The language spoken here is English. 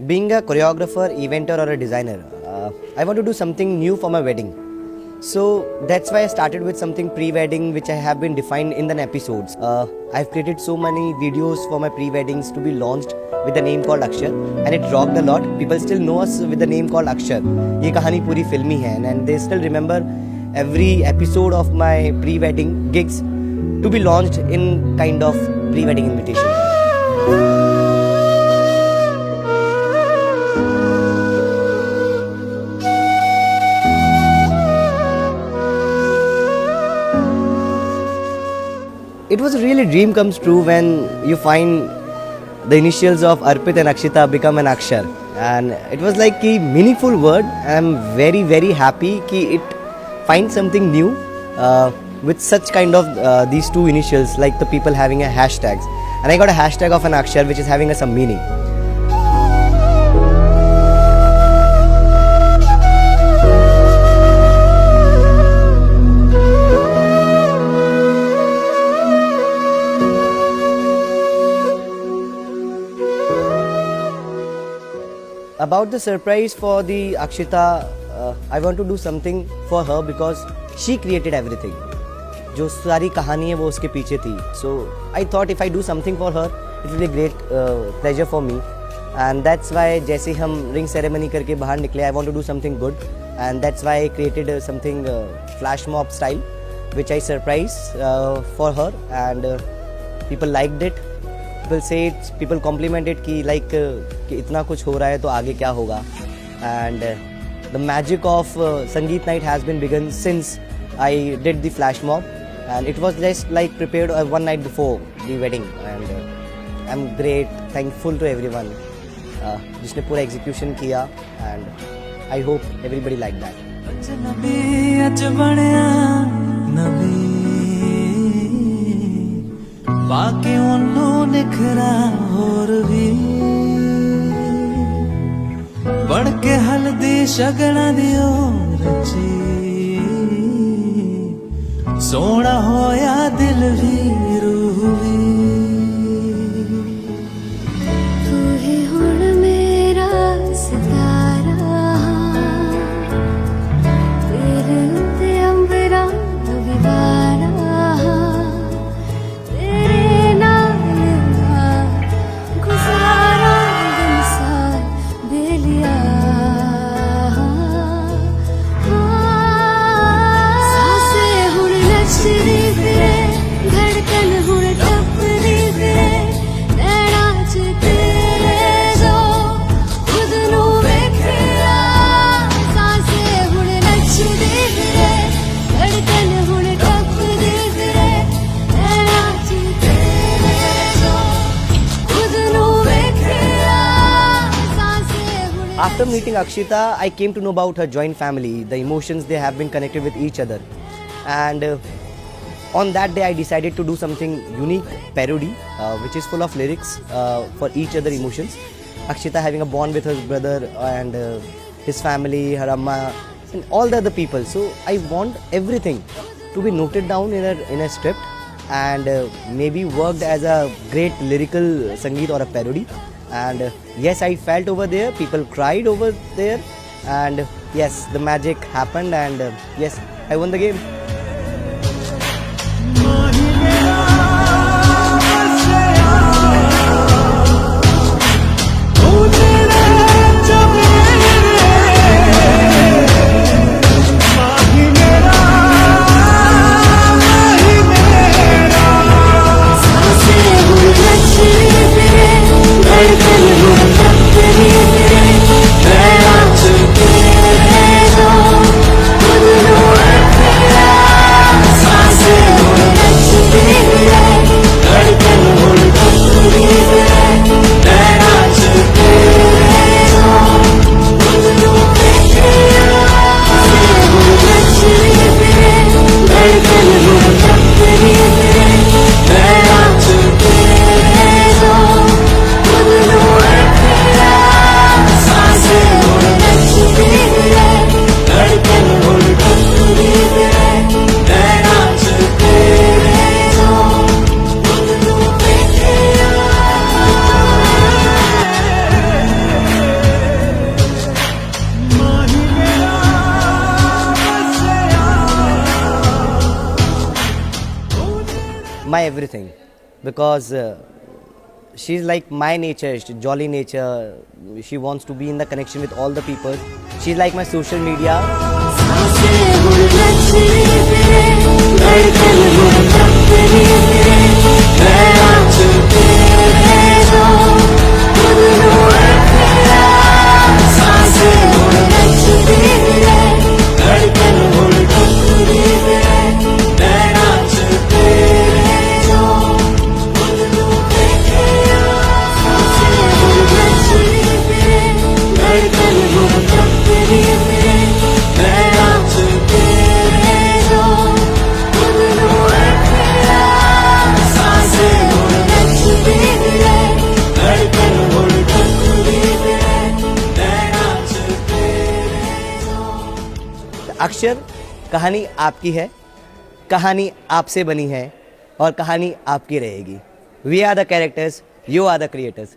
Being a choreographer, eventer, or a designer, I want to do something new for my wedding. So that's why I started with something pre-wedding, which I have been defined in the episodes. I've created so many videos for my pre-weddings to be launched with the name called Akshar, and it rocked a lot. People still know us with the name called Akshar. ये कहानी पूरी फिल्मी है, and they still remember every episode of my pre-wedding gigs to be launched in kind of pre-wedding invitation. It was a really dream comes true when you find the initials of Arpit and Akshita become an Akshar, and it was like a meaningful word. I'm very happy कि it finds something new with such kind of these two initials, like the people having a hashtags, and I got a hashtag of an Akshar which is having some meaning. About the surprise for the Akshita, I want to do something for her because she created everything. जो सारी कहानी है वो उसके पीछे थी. So I thought if I do something for her, it will be a great pleasure for me. And that's why जैसे हम ring ceremony करके बाहर निकले, I want to do something good. And that's why I created something flash mob style, which I surprised for her, and people liked it. People say it, people compliment it कि like कि इतना कुछ हो रहा है तो आगे क्या होगा. And the magic of Sangeet Night has been begun since I did the flash mob, and it was just like prepared one night before the wedding, and I'm great thankful to everyone जिसने पूरा execution किया, and I hope everybody liked that. बाकी उन्हों निखरा और भी बढ़ के हल्दी शगना दियो रची सोना होया दिल भी रूह भी तू ही हुण मेरा सितारा तेरे उत्ते अंबरा विवारा After meeting Akshita, I came to know about her joint family, the emotions they have been connected with each other. And on that day, I decided to do something unique, parody, which is full of lyrics for each other emotions. Akshita having a bond with her brother and his family, her amma, and all the other people. So I want everything to be noted down in a script, and maybe worked as a great lyrical sangeet or a parody. And yes, I felt over there, people cried over there, and yes, the magic happened, and yes, I won the game. my everything, because she's like my nature, jolly nature. She wants to be in the connection with all the people. She's like my social media. सांसें उड़ रची मेरे, धड़कन उड़ company मेरे, मैं आज तेरे जो खुद नूं रखिया। सांसें उड़ रची मेरे, धड़कन उड़ कंपनी मेरे, मैं आज तेरे जो खुद नूं रखिया। सांसें उड़ रची मेरे, धड़कन उड़ कंपनी मेरे, मैं आज तेरे जो खुद नूं रखिया। सांसें उड़ रची मेरे, धड़कन उड़ कंपनी मेरे, मैं आज तेरे जो। अक्षर, कहानी आपकी है, कहानी आपसे बनी है और कहानी आपकी रहेगी. We are the characters, you are the creators.